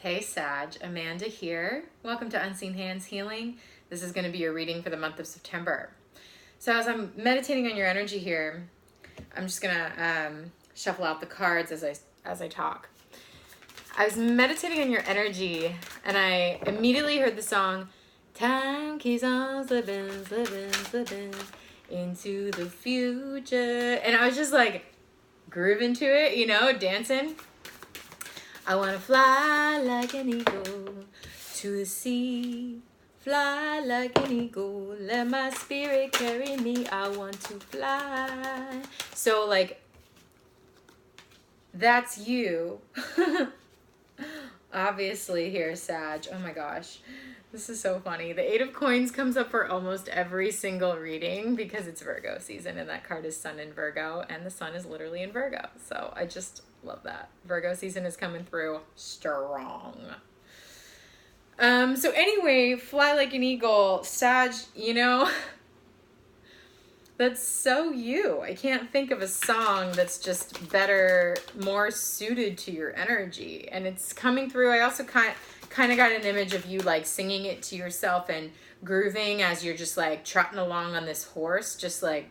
Hey Sag, Amanda here. Welcome to Unseen Hands Healing. This is going to be your reading for the month of September. So as I'm meditating on your energy here, I'm just going to shuffle out the cards as I talk. I was meditating on your energy and I immediately heard the song, "Time keeps on slipping, slipping, slipping into the future." And I was just like grooving to it, dancing. I want to fly like an eagle to the sea. Fly like an eagle, let my spirit carry me. I want to fly. So, that's you. Obviously, here, Sag. Oh my gosh. This is so funny. The Eight of Coins comes up for almost every single reading because it's Virgo season and that card is Sun in Virgo and the Sun is literally in Virgo. So I just love that. Virgo season is coming through strong. So anyway, fly like an eagle. Sag, that's so you. I can't think of a song that's just better, more suited to your energy. And it's coming through. I also kind of got an image of you like singing it to yourself and grooving as you're just like trotting along on this horse. Just like,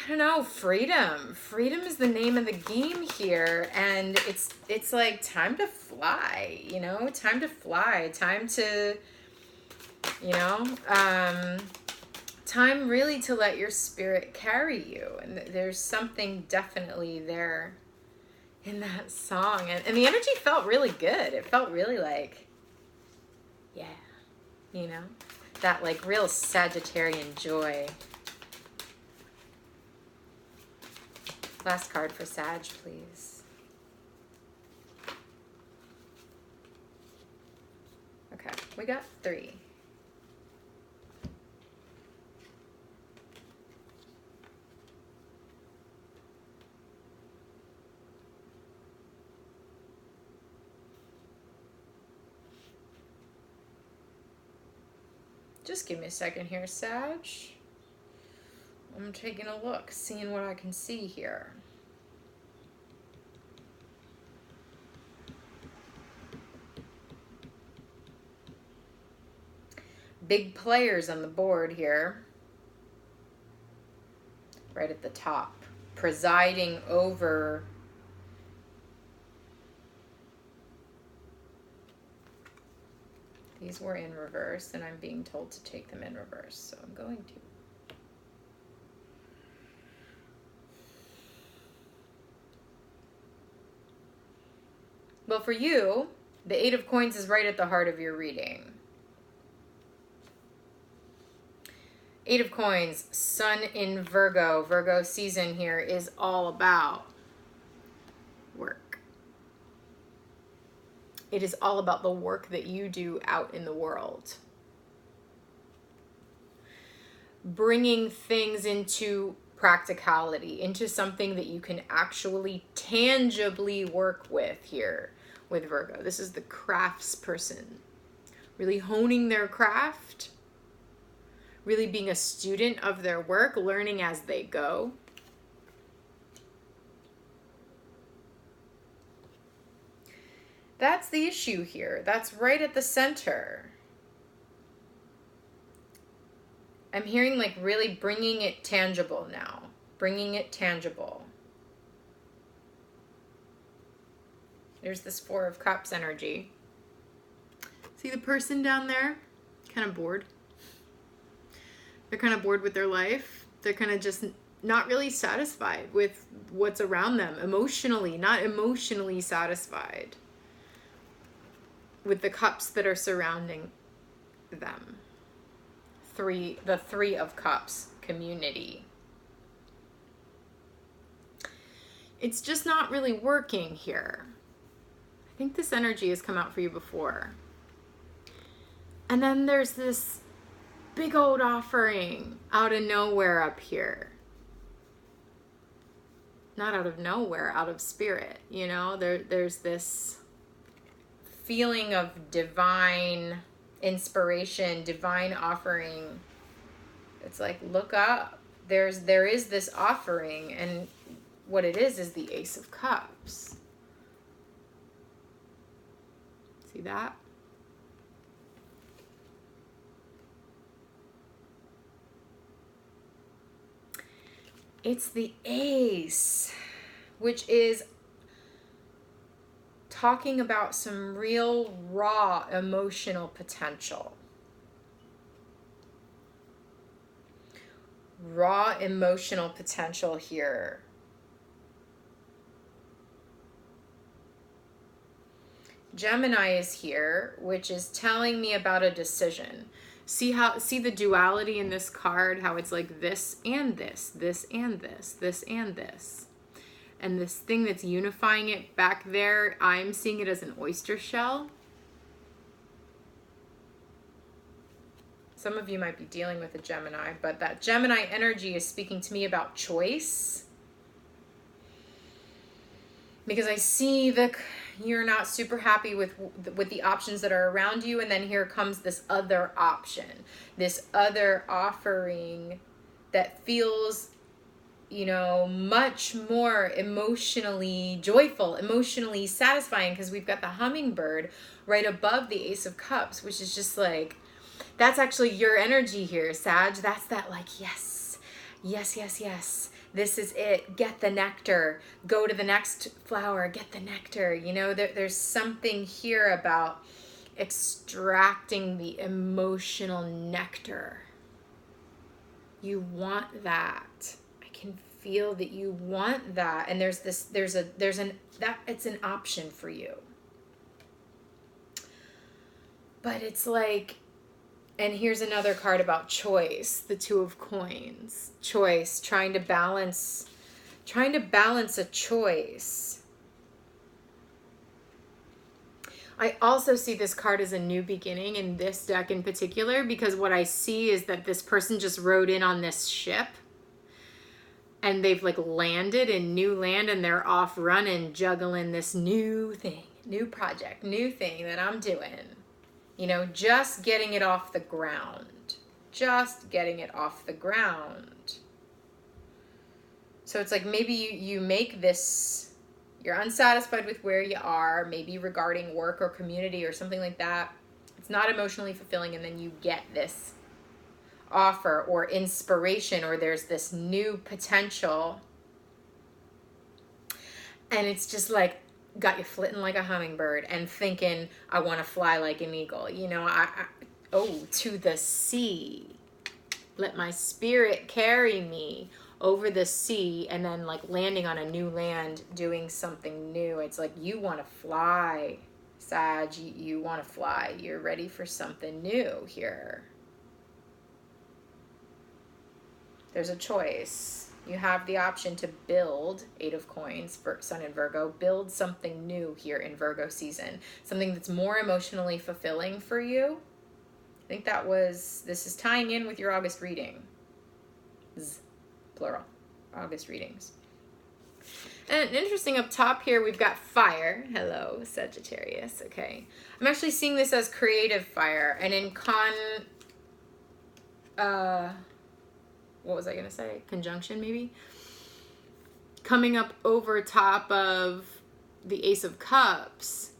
I don't know, freedom. Freedom is the name of the game here. And it's like time to fly, time to fly, time to, time really to let your spirit carry you. And there's something definitely there in that song. And the energy felt really good. It felt really like, yeah, that like real Sagittarian joy. Last card for Sag, please. Okay, we got 3. Just give me a second here, Sag. I'm taking a look, seeing what I can see here. Big players on the board here. Right at the top. Presiding over these were in reverse, and I'm being told to take them in reverse, so I'm going to. Well, for you, the Eight of Coins is right at the heart of your reading. Eight of Coins, Sun in Virgo. Virgo season here is all about work. It is all about the work that you do out in the world. Bringing things into practicality, into something that you can actually tangibly work with here with Virgo. This is the crafts person. Really honing their craft. Really being a student of their work, learning as they go. That's the issue here. That's right at the center. I'm hearing like really bringing it tangible now. Bringing it tangible. There's this Four of Cups energy. See the person down there? Kind of bored. They're kind of bored with their life. They're kind of just not really satisfied with what's around them emotionally, not emotionally satisfied with the cups that are surrounding them. The Three of Cups community. It's just not really working here. I think this energy has come out for you before. And then there's this big old offering out of nowhere up here. Not out of nowhere, out of spirit, there's this feeling of divine inspiration, divine offering. It's like, look up. There is this offering, and what it is the Ace of Cups. See that? It's the Ace, which is talking about some real raw emotional potential. Raw emotional potential here. Gemini is here, which is telling me about a decision. See the duality in this card, how it's like this and this, this and this, this and this. And this thing that's unifying it back there, I'm seeing it as an oyster shell. Some of you might be dealing with a Gemini, but that Gemini energy is speaking to me about choice. Because I see you're not super happy with the options that are around you, and then here comes this other option, this other offering that feels, much more emotionally joyful, emotionally satisfying, because we've got the hummingbird right above the Ace of Cups, which is just like, that's actually your energy here, Sag. That's that like, yes, yes, yes, yes. This is it. Get the nectar. Go to the next flower. Get the nectar. There's something here about extracting the emotional nectar. You want that. I can feel that you want that. And it's an option for you. But it's like, and here's another card about choice, the Two of Coins. Choice, trying to balance a choice. I also see this card as a new beginning in this deck in particular, because what I see is that this person just rode in on this ship and they've like landed in new land, and they're off running, juggling this new thing, new project, new thing that I'm doing. Just getting it off the ground. Just getting it off the ground. So it's like maybe you make this, you're unsatisfied with where you are, maybe regarding work or community or something like that. It's not emotionally fulfilling, and then you get this offer or inspiration, or there's this new potential. And it's just like, got you flitting like a hummingbird and thinking, I want to fly like an eagle. To the sea. Let my spirit carry me over the sea, and then like landing on a new land, doing something new. It's like you want to fly, Sag. You want to fly. You're ready for something new here. There's a choice. You have the option to build, Eight of Coins, for Sun in Virgo, build something new here in Virgo season. Something that's more emotionally fulfilling for you. I think this is tying in with your August reading. Plural, August readings. And interesting up top here, we've got fire. Hello, Sagittarius. Okay. I'm actually seeing this as creative fire. And in what was I going to say? Conjunction, maybe? Coming up over top of the Ace of Cups,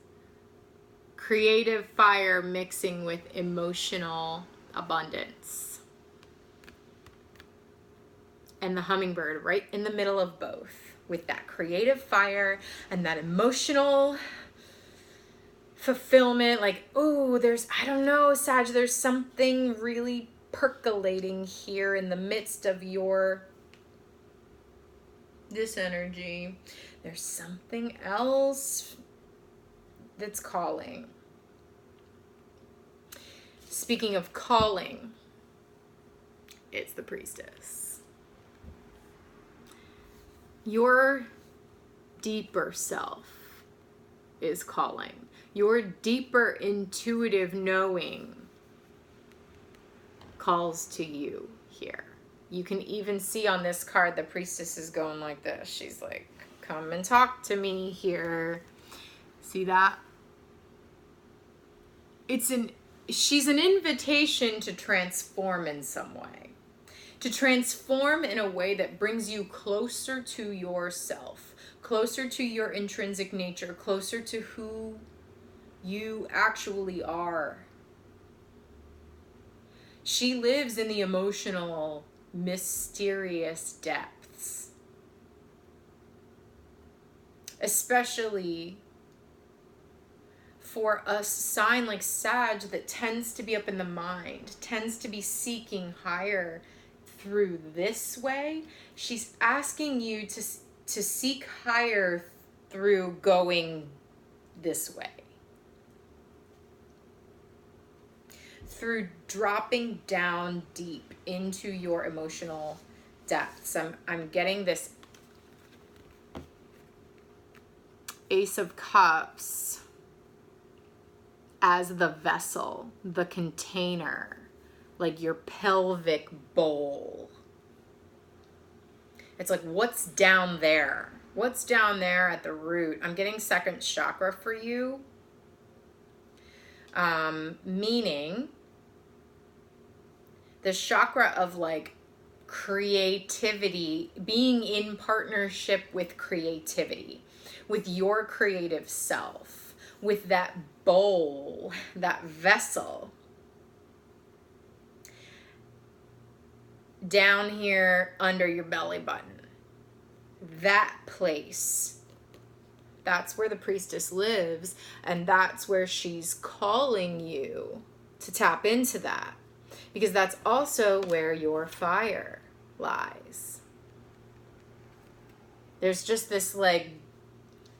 creative fire mixing with emotional abundance. And the hummingbird right in the middle of both, with that creative fire and that emotional fulfillment. Like, oh, I don't know, Sag, there's something really percolating here in the midst of this energy. There's something else that's calling. Speaking of calling, it's the Priestess. Your deeper self is calling. Your deeper intuitive knowing calls to you here. You can even see on this card, the Priestess is going like this. She's like, come and talk to me here. See that? She's an invitation to transform in some way. To transform in a way that brings you closer to yourself, closer to your intrinsic nature, closer to who You actually are. She lives in the emotional, mysterious depths. Especially for a sign like Sag that tends to be up in the mind, tends to be seeking higher through this way. She's asking you to seek higher through going this way. Through dropping down deep into your emotional depths. I'm getting this Ace of Cups as the vessel, the container, like your pelvic bowl. It's like, what's down there? What's down there at the root? I'm getting second chakra for you. Meaning the chakra of like creativity, being in partnership with creativity, with your creative self, with that bowl, that vessel. Down here under your belly button. That place. That's where the priestess lives, and that's where she's calling you to tap into that. Because that's also where your fire lies. There's just this like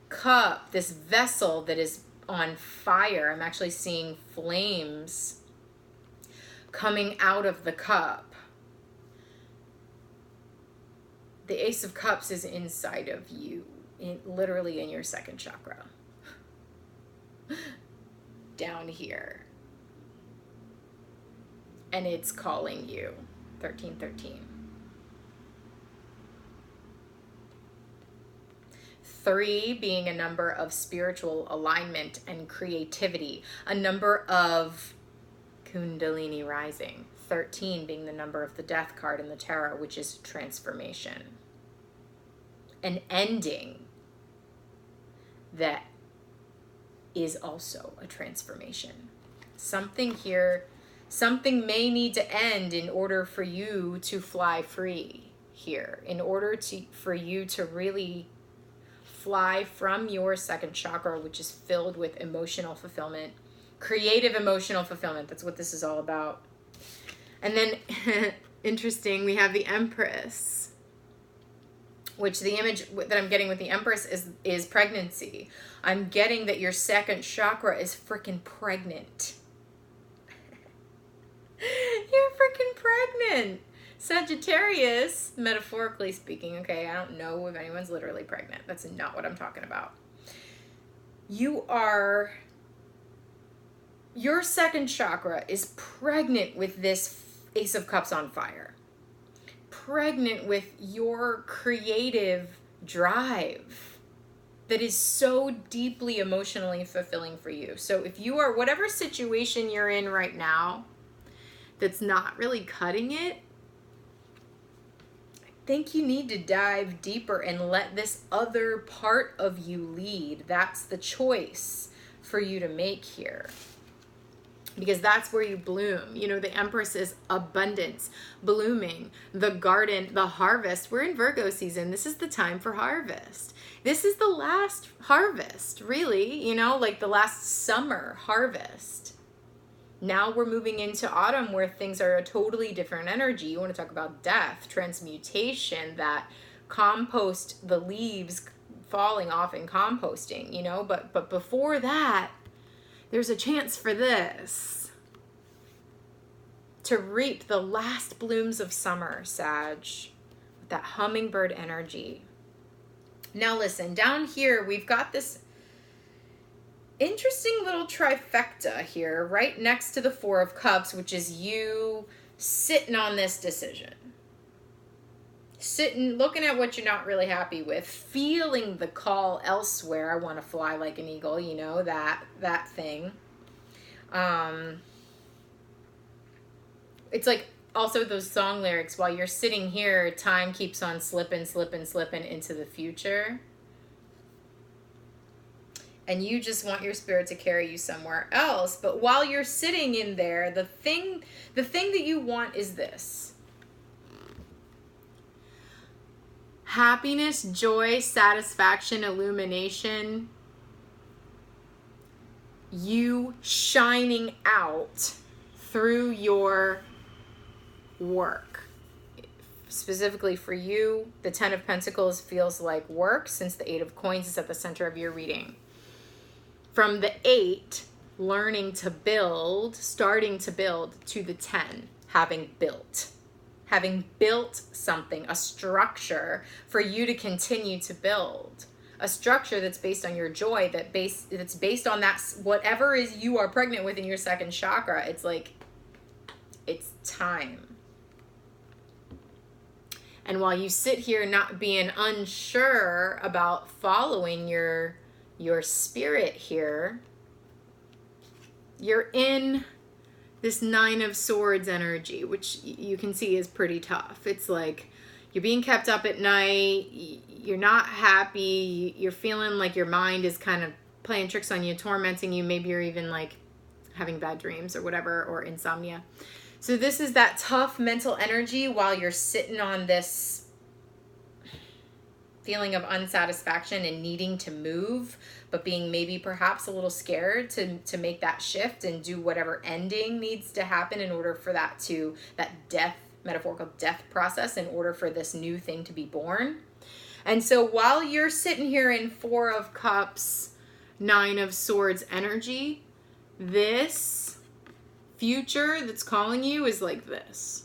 cup, this vessel that is on fire. I'm actually seeing flames coming out of the cup. The Ace of Cups is inside of you, literally in your second chakra. Down here. And it's calling you. 1313. 3 being a number of spiritual alignment and creativity. A number of Kundalini rising. 13 being the number of the Death card in the tarot, which is transformation. An ending that is also a transformation. Something here, something may need to end in order for you to fly free here, in order for you to really fly from your second chakra, which is filled with emotional fulfillment, creative emotional fulfillment. That's what this is all about. And then, interesting, we have the Empress, which the image that I'm getting with the Empress is pregnancy. I'm getting that your second chakra is freaking pregnant. You're freaking pregnant. Sagittarius, metaphorically speaking, okay, I don't know if anyone's literally pregnant. That's not what I'm talking about. Your second chakra is pregnant with this Ace of Cups on fire. Pregnant with your creative drive that is so deeply emotionally fulfilling for you. So if you are, whatever situation you're in right now that's not really cutting it, I think you need to dive deeper and let this other part of you lead. That's the choice for you to make here. Because that's where you bloom. You know, the Empress is abundance, blooming, the garden, the harvest. We're in Virgo season. This is the time for harvest. This is the last harvest, really, you know, like the last summer harvest. Now we're moving into autumn where things are a totally different energy. You want to talk about death, transmutation, that compost, the leaves falling off in composting, you know, but before that, there's a chance for this. To reap the last blooms of summer, Sag. With that hummingbird energy. Now listen, down here we've got this interesting little trifecta here, right next to the Four of Cups, which is you sitting on this decision. Sitting, looking at what you're not really happy with, feeling the call elsewhere. I want to fly like an eagle, you know, that thing. It's like also those song lyrics, while you're sitting here, time keeps on slipping into the future. and you just want your spirit to carry you somewhere else. But while you're sitting in there, the thing that you want is this: happiness, joy, satisfaction, illumination, you shining out through your work. Specifically for you, the 10 of Pentacles feels like work, since the 8 of Coins is at the center of your reading. From the 8, learning to build, starting to build, to the 10, having built something, a structure for you to continue to build, a structure that's based on your joy, that's based on that, whatever is you are pregnant with in your second chakra. It's like, it's time. And while you sit here not being unsure about following your spirit here, you're in this 9 of Swords energy, which you can see is pretty tough. It's like you're being kept up at night, you're not happy, you're feeling like your mind is kind of playing tricks on you, tormenting you. Maybe you're even like having bad dreams or whatever, or insomnia. So this is that tough mental energy while you're sitting on this feeling of unsatisfaction and needing to move, but being maybe perhaps a little scared to make that shift and do whatever ending needs to happen in order for that death, metaphorical death process, in order for this new thing to be born. And so while you're sitting here in 4 of Cups, 9 of Swords energy, this future that's calling you is like this.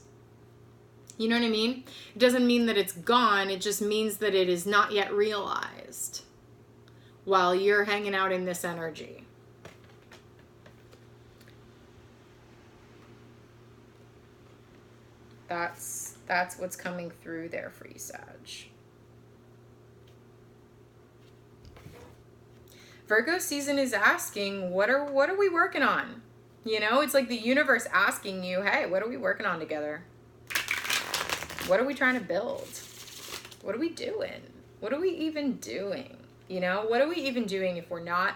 You know what I mean? It doesn't mean that it's gone. It just means that it is not yet realized while you're hanging out in this energy. That's what's coming through there for you, Sag. Virgo season is asking, what are we working on? You know, it's like the universe asking you, hey, what are we working on together? What are we trying to build? What are we doing? What are we even doing? You know, what are we even doing if we're not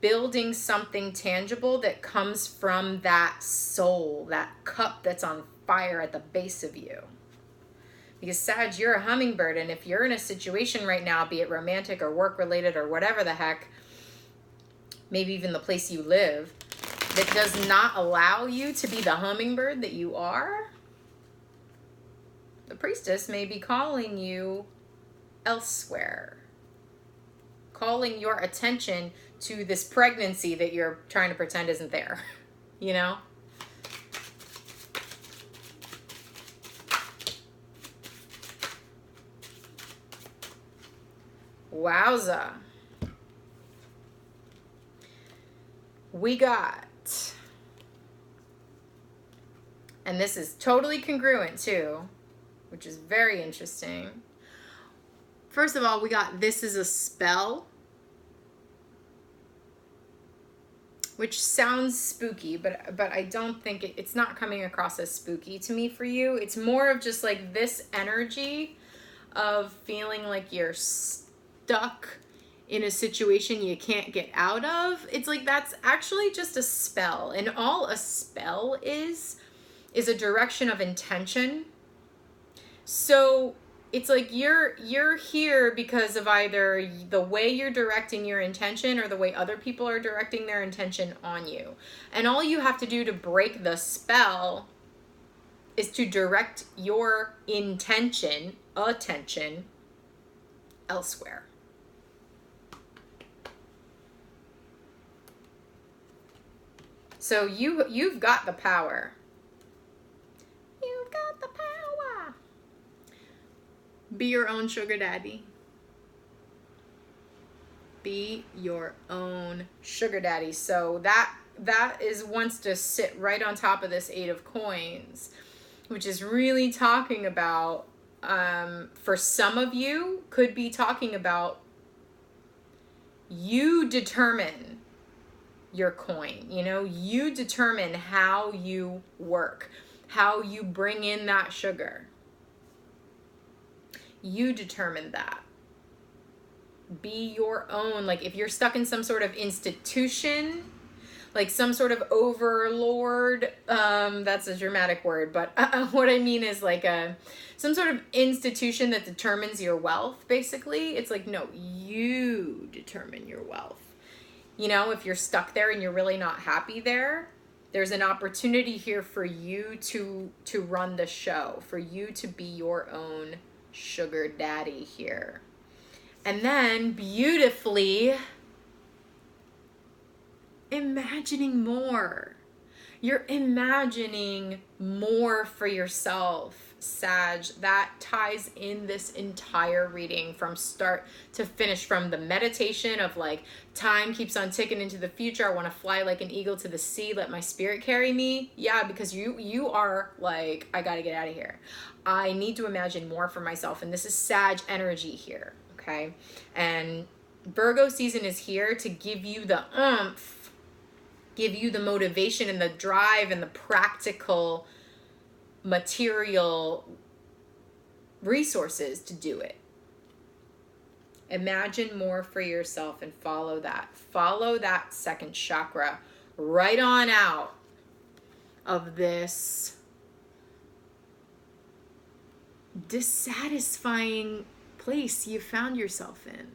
building something tangible that comes from that soul, that cup that's on fire at the base of you? Because Sag, you're a hummingbird, and if you're in a situation right now, be it romantic or work related or whatever the heck, maybe even the place you live, that does not allow you to be the hummingbird that you are, the priestess may be calling you elsewhere, calling your attention to this pregnancy that you're trying to pretend isn't there, you know? Wowza. We got, and this is totally congruent too, which is very interesting. First of all, we got this is a spell, which sounds spooky, but I don't think it's not coming across as spooky to me for you. It's more of just like this energy of feeling like you're stuck in a situation you can't get out of. It's like that's actually just a spell, and all a spell is a direction of intention. So it's like you're here because of either the way you're directing your intention or the way other people are directing their intention on you. And all you have to do to break the spell is to direct your attention elsewhere. So you've got the power. You've got the power. Be your own sugar daddy. Be your own sugar daddy. So that is wants to sit right on top of this 8 of Coins, which is really talking about, for some of you, could be talking about you determine your coin. You know, you determine how you work, how you bring in that sugar. You determine that. Be your own. Like if you're stuck in some sort of institution, like some sort of overlord, that's a dramatic word, but what I mean is like some sort of institution that determines your wealth, basically. It's like, no, you determine your wealth. You know, if you're stuck there and you're really not happy there, there's an opportunity here for you to run the show, for you to be your own sugar daddy here. And then beautifully imagining more. You're imagining more for yourself, Sag. That ties in this entire reading from start to finish, from the meditation of like, time keeps on ticking into the future. I want to fly like an eagle to the sea. Let my spirit carry me. Yeah, because you are like, I got to get out of here. I need to imagine more for myself. And this is Sag energy here. Okay. And Virgo season is here to give you the oomph, give you the motivation and the drive and the practical material resources to do it. Imagine more for yourself and follow that. Follow that second chakra right on out of this dissatisfying place you found yourself in.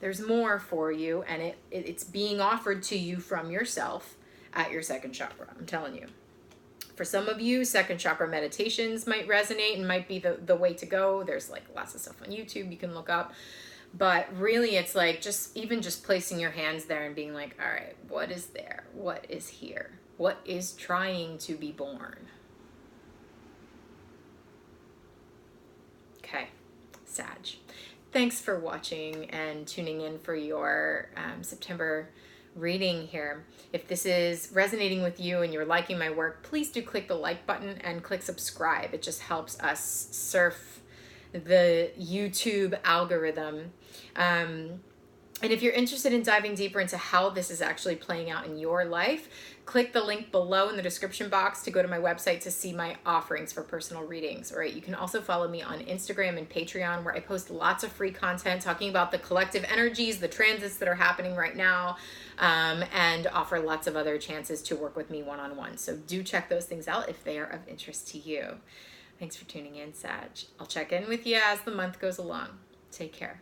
There's more for you, and it's being offered to you from yourself at your second chakra. I'm telling you. For some of you, second chakra meditations might resonate and might be the way to go. There's like lots of stuff on YouTube you can look up. But really, it's like just placing your hands there and being like, all right, what is there? What is here? What is trying to be born? Okay, Sag. Thanks for watching and tuning in for your September reading here. If this is resonating with you and you're liking my work, please do click the like button and click subscribe. It just helps us surf the YouTube algorithm. And if you're interested in diving deeper into how this is actually playing out in your life, click the link below in the description box to go to my website to see my offerings for personal readings. All right, you can also follow me on Instagram and Patreon, where I post lots of free content talking about the collective energies, the transits that are happening right now, and offer lots of other chances to work with me one-on-one. So do check those things out if they are of interest to you. Thanks for tuning in, Sag. I'll check in with you as the month goes along. Take care.